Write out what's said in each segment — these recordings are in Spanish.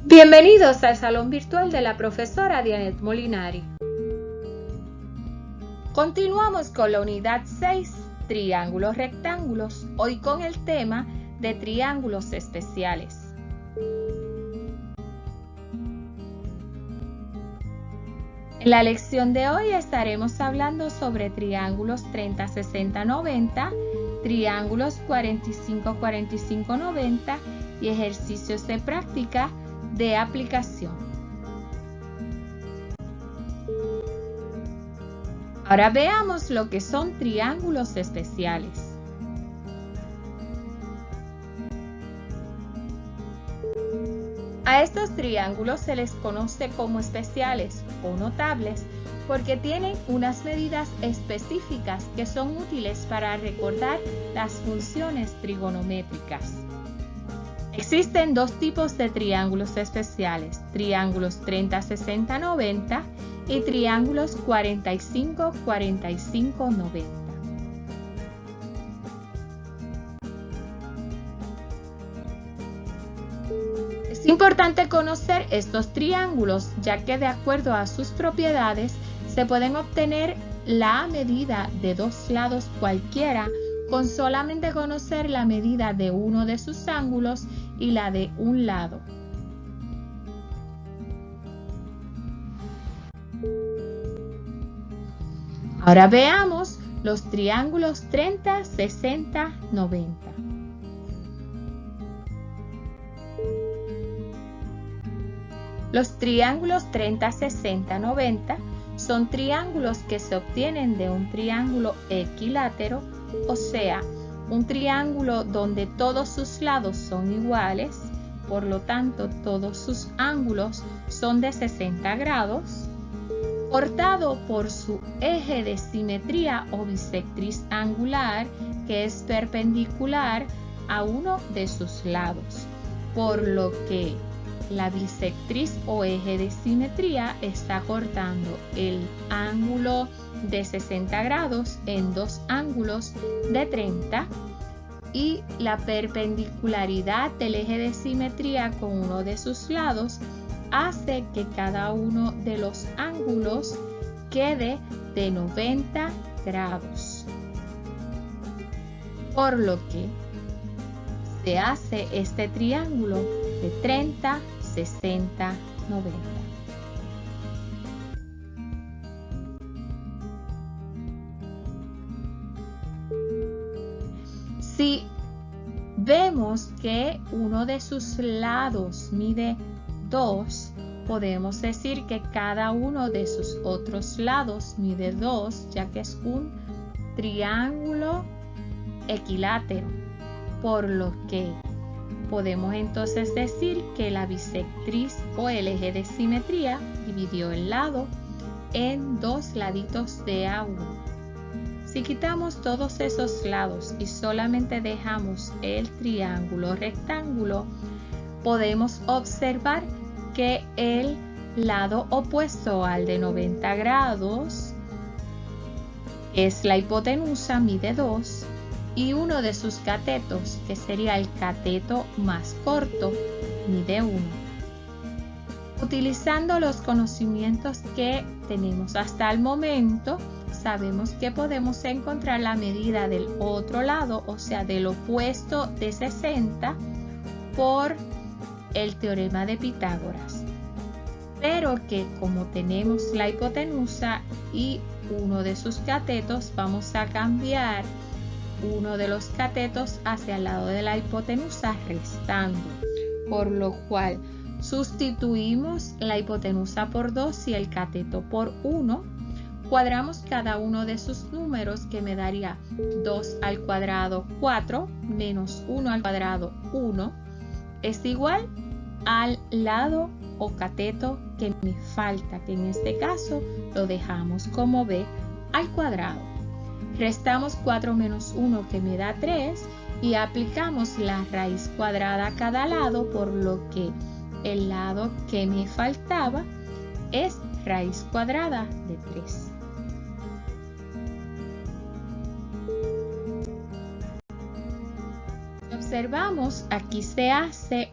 Bienvenidos al Salón Virtual de la profesora Dianet Molinari. Continuamos con la unidad 6, triángulos rectángulos, hoy con el tema de triángulos especiales. En la lección de hoy estaremos hablando sobre triángulos 30, 60, 90, triángulos 45, 45, 90 y ejercicios de práctica de aplicación. Ahora veamos lo que son triángulos especiales. A estos triángulos se les conoce como especiales o notables porque tienen unas medidas específicas que son útiles para recordar las funciones trigonométricas. Existen dos tipos de triángulos especiales, triángulos 30, 60, 90 y triángulos 45, 45, 90. Es importante conocer estos triángulos, ya que de acuerdo a sus propiedades se pueden obtener la medida de dos lados cualquiera con solamente conocer la medida de uno de sus ángulos y la de un lado. Ahora veamos los triángulos 30, 60, 90. Los triángulos 30, 60, 90 son triángulos que se obtienen de un triángulo equilátero, o sea, un triángulo donde todos sus lados son iguales, por lo tanto todos sus ángulos son de 60 grados, cortado por su eje de simetría o bisectriz angular, que es perpendicular a uno de sus lados, por lo que la bisectriz o eje de simetría está cortando el ángulo de 60 grados en dos ángulos de 30 y la perpendicularidad del eje de simetría con uno de sus lados hace que cada uno de los ángulos quede de 90 grados. Por lo que se hace este triángulo de 30, 60, 90. Si vemos que uno de sus lados mide 2, podemos decir que cada uno de sus otros lados mide 2, ya que es un triángulo equilátero, por lo que podemos entonces decir que la bisectriz o el eje de simetría dividió el lado en dos laditos de A1. Si quitamos todos esos lados y solamente dejamos el triángulo rectángulo, podemos observar que el lado opuesto al de 90 grados, que es la hipotenusa, mide 2. Y uno de sus catetos, que sería el cateto más corto, mide 1. Utilizando los conocimientos que tenemos hasta el momento, sabemos que podemos encontrar la medida del otro lado, o sea, del opuesto de 60, por el teorema de Pitágoras. Pero que como tenemos la hipotenusa y uno de sus catetos, vamos a cambiar uno de los catetos hacia el lado de la hipotenusa restando, por lo cual sustituimos la hipotenusa por 2 y el cateto por 1, cuadramos cada uno de sus números, que me daría 2 al cuadrado 4 menos 1 al cuadrado 1 es igual al lado o cateto que me falta, que en este caso lo dejamos como b al cuadrado. Restamos 4 menos 1, que me da 3, y aplicamos la raíz cuadrada a cada lado, por lo que el lado que me faltaba es raíz cuadrada de 3. Observamos, aquí se hace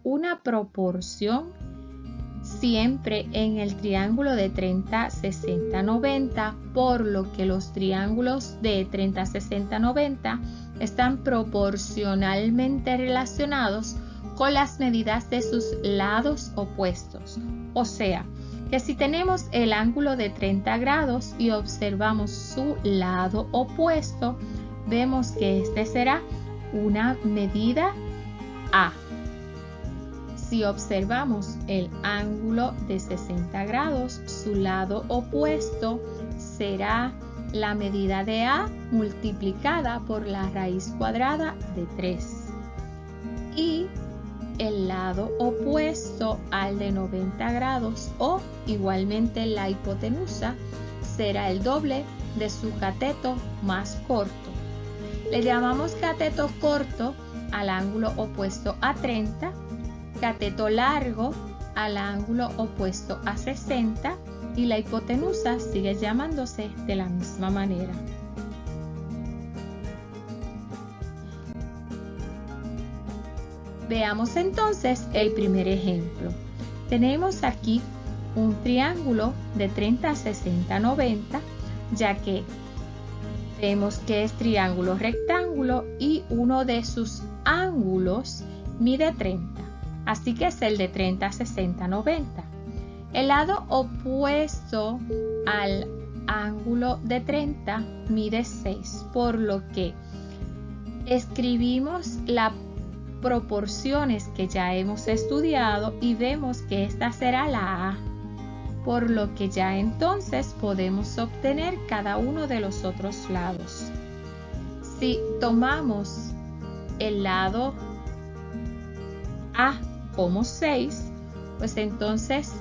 una proporción siempre en el triángulo de 30, 60, 90, por lo que los triángulos de 30, 60, 90 están proporcionalmente relacionados con las medidas de sus lados opuestos. O sea, que si tenemos el ángulo de 30 grados y observamos su lado opuesto, vemos que este será una medida A. Si observamos el ángulo de 60 grados, su lado opuesto será la medida de A multiplicada por la raíz cuadrada de 3. Y el lado opuesto al de 90 grados o igualmente la hipotenusa será el doble de su cateto más corto. Le llamamos cateto corto al ángulo opuesto a 30, cateto largo al ángulo opuesto a 60 y la hipotenusa sigue llamándose de la misma manera. Veamos entonces el primer ejemplo. Tenemos aquí un triángulo de 30, 60, 90, ya que vemos que es triángulo rectángulo y uno de sus ángulos mide 30. Así que es el de 30, 60, 90. El lado opuesto al ángulo de 30 mide 6, por lo que escribimos las proporciones que ya hemos estudiado y vemos que esta será la A, por lo que ya entonces podemos obtener cada uno de los otros lados. Si tomamos el lado A como 6, pues entonces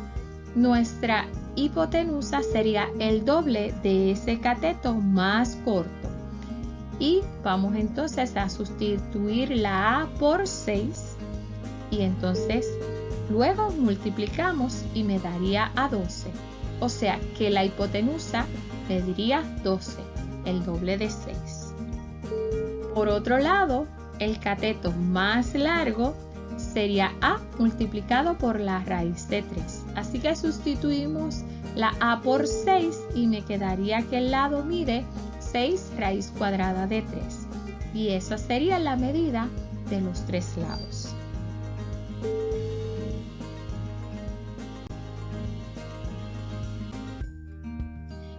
nuestra hipotenusa sería el doble de ese cateto más corto. Y vamos entonces a sustituir la A por 6 y entonces luego multiplicamos y me daría a 12. O sea que la hipotenusa me daría 12, el doble de 6. Por otro lado, el cateto más largo sería A multiplicado por la raíz de 3. Así que sustituimos la A por 6 y me quedaría que el lado mide 6 raíz cuadrada de 3. Y esa sería la medida de los tres lados.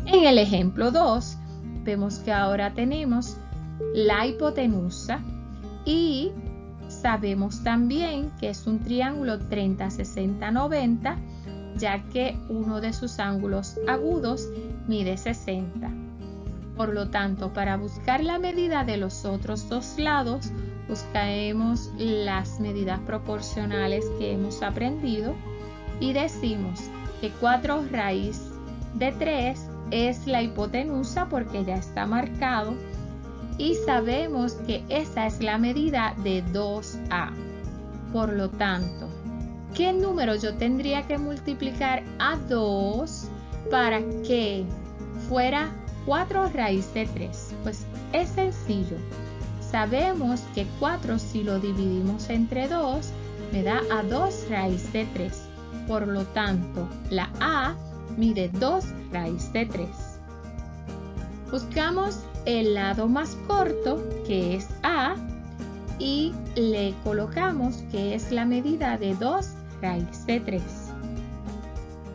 En el ejemplo 2, vemos que ahora tenemos la hipotenusa y sabemos también que es un triángulo 30, 60, 90, ya que uno de sus ángulos agudos mide 60. Por lo tanto, para buscar la medida de los otros dos lados, buscaremos las medidas proporcionales que hemos aprendido y decimos que 4 raíz de 3 es la hipotenusa porque ya está marcado y sabemos que esa es la medida de 2A. Por lo tanto, ¿qué número yo tendría que multiplicar a 2 para que fuera 4 raíz de 3? Pues es sencillo. Sabemos que 4 si lo dividimos entre 2 me da a 2 raíz de 3. Por lo tanto, la A mide 2 raíz de 3. Buscamos el lado más corto, que es A, y le colocamos que es la medida de 2 raíz de 3.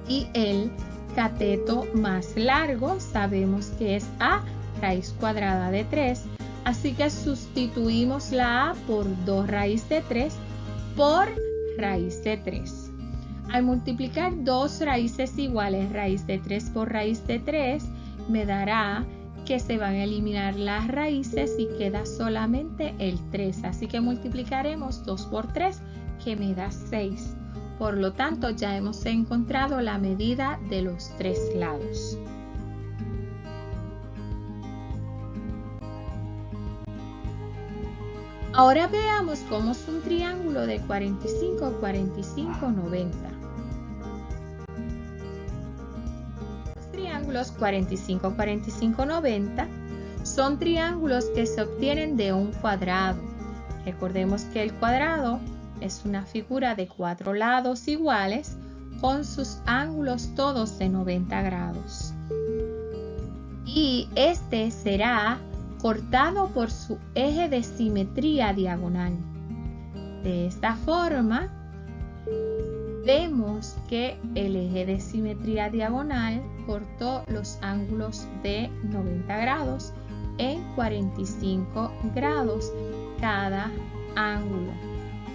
Y el cateto más largo sabemos que es A raíz cuadrada de 3. Así que sustituimos la A por 2 raíz de 3 por raíz de 3. Al multiplicar dos raíces iguales, raíz de 3 por raíz de 3, me dará que se van a eliminar las raíces y queda solamente el 3. Así que multiplicaremos 2 por 3, que me da 6. Por lo tanto, ya hemos encontrado la medida de los tres lados. Ahora veamos cómo es un triángulo de 45, 45, 90. Los triángulos 45, 45, 90 son triángulos que se obtienen de un cuadrado. Recordemos que el cuadrado es una figura de 4 lados iguales con sus ángulos todos de 90 grados. Y este será cortado por su eje de simetría diagonal. De esta forma, vemos que el eje de simetría diagonal cortó los ángulos de 90 grados en 45 grados cada ángulo,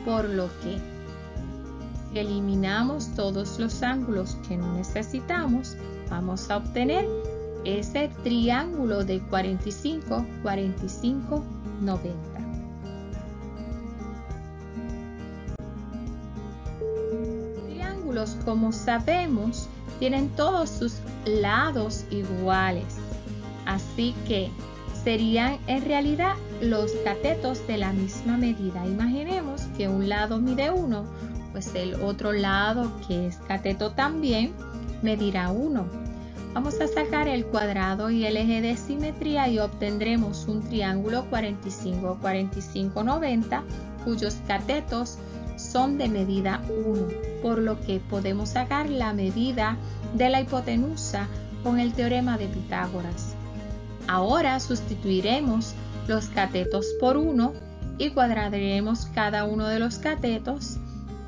por lo que si eliminamos todos los ángulos que no necesitamos, vamos a obtener ese triángulo de 45, 45, 90. Triángulos, como sabemos, tienen todos sus lados iguales, así que serían en realidad los catetos de la misma medida. Imaginemos que un lado mide 1, pues el otro lado, que es cateto también, medirá 1. Vamos a sacar el cuadrado y el eje de simetría y obtendremos un triángulo 45, 45, 90, cuyos catetos son de medida 1, por lo que podemos sacar la medida de la hipotenusa con el teorema de Pitágoras. Ahora sustituiremos los catetos por 1 y cuadraremos cada uno de los catetos.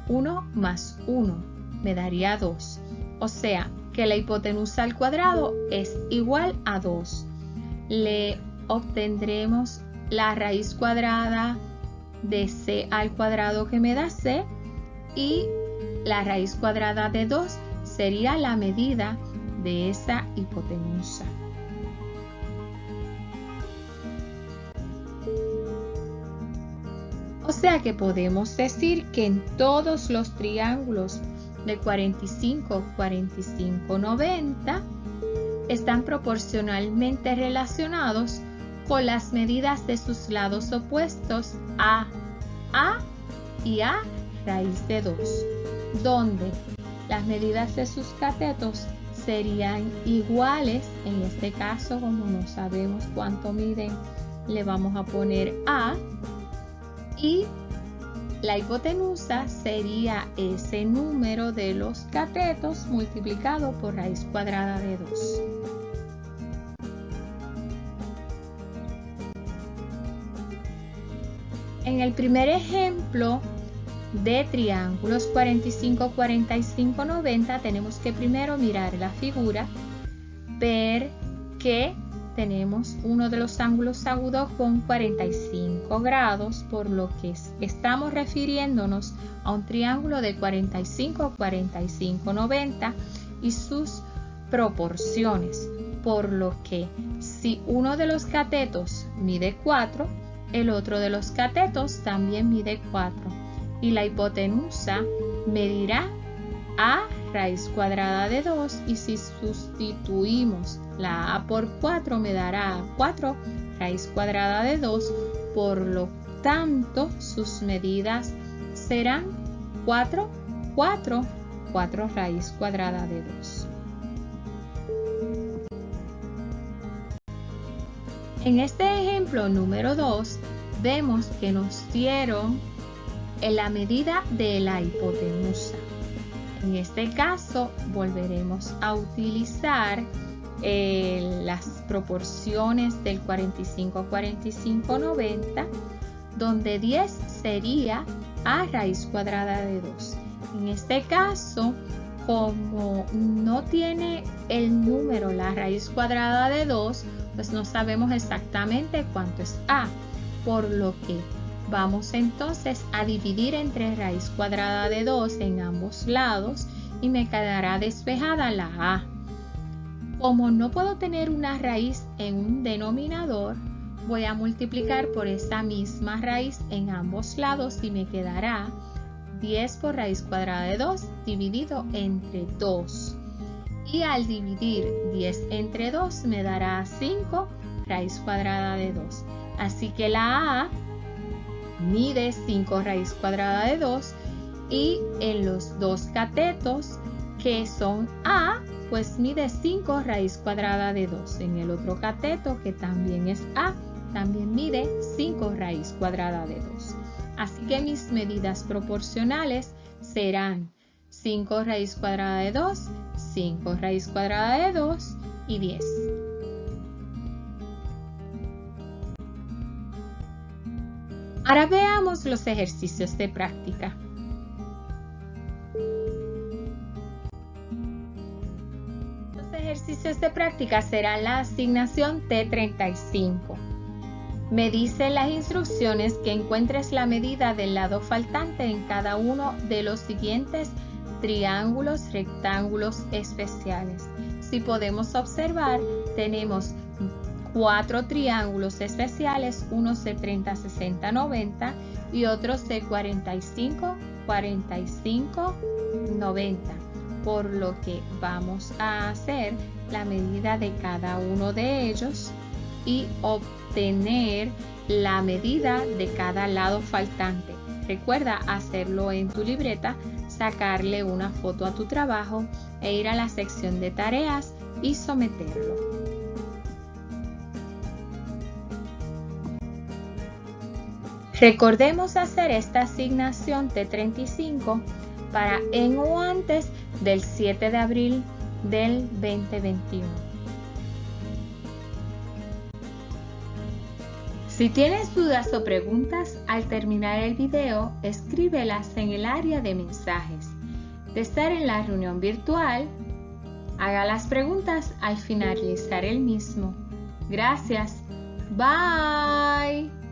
1 más 1 me daría 2, o sea que la hipotenusa al cuadrado es igual a 2. Le obtendremos la raíz cuadrada de c al cuadrado, que me da c, y la raíz cuadrada de 2 sería la medida de esa hipotenusa. O sea que podemos decir que en todos los triángulos de 45, 45, 90 están proporcionalmente relacionados con las medidas de sus lados opuestos a y a raíz de 2, donde las medidas de sus catetos serían iguales. En este caso, como no sabemos cuánto miden, le vamos a poner a, y la hipotenusa sería ese número de los catetos multiplicado por raíz cuadrada de 2. En el primer ejemplo de triángulos 45, 45, 90, tenemos que primero mirar la figura, ver que tenemos uno de los ángulos agudos con 45 grados, por lo que estamos refiriéndonos a un triángulo de 45, 45, 90 y sus proporciones, por lo que si uno de los catetos mide 4, el otro de los catetos también mide 4 y la hipotenusa medirá a raíz cuadrada de 2, y si sustituimos la a por 4 me dará 4 raíz cuadrada de 2, por lo tanto sus medidas serán 4, 4, 4 raíz cuadrada de 2. En este ejemplo número 2 vemos que nos dieron la medida de la hipotenusa. En este caso volveremos a utilizar las proporciones del 45, 45, 90, donde 10 sería a raíz cuadrada de 2. En este caso, como no tiene el número la raíz cuadrada de 2, pues no sabemos exactamente cuánto es a, por lo que vamos entonces a dividir entre raíz cuadrada de 2 en ambos lados y me quedará despejada la a. Como no puedo tener una raíz en un denominador, voy a multiplicar por esa misma raíz en ambos lados y me quedará 10 por raíz cuadrada de 2 dividido entre 2. Y al dividir 10 entre 2 me dará 5 raíz cuadrada de 2. Así que la a mide 5 raíz cuadrada de 2 y en los dos catetos que son a, pues mide 5 raíz cuadrada de 2. En el otro cateto, que también es a, también mide 5 raíz cuadrada de 2. Así que mis medidas proporcionales serán 5 raíz cuadrada de 2, 5 raíz cuadrada de 2 y 10. Ahora veamos los ejercicios de práctica. Los ejercicios de práctica serán la asignación T35. Me dicen las instrucciones que encuentres la medida del lado faltante en cada uno de los siguientes triángulos rectángulos especiales. Si podemos observar, tenemos 4 triángulos especiales, unos de 30, 60, 90 y otros de 45, 45, 90. Por lo que vamos a hacer la medida de cada uno de ellos y obtener la medida de cada lado faltante. Recuerda hacerlo en tu libreta, sacarle una foto a tu trabajo e ir a la sección de tareas y someterlo. Recordemos hacer esta asignación T35 para en o antes del 7 de abril del 2021. Si tienes dudas o preguntas al terminar el video, escríbelas en el área de mensajes. De estar en la reunión virtual, haga las preguntas al finalizar el mismo. Gracias. Bye.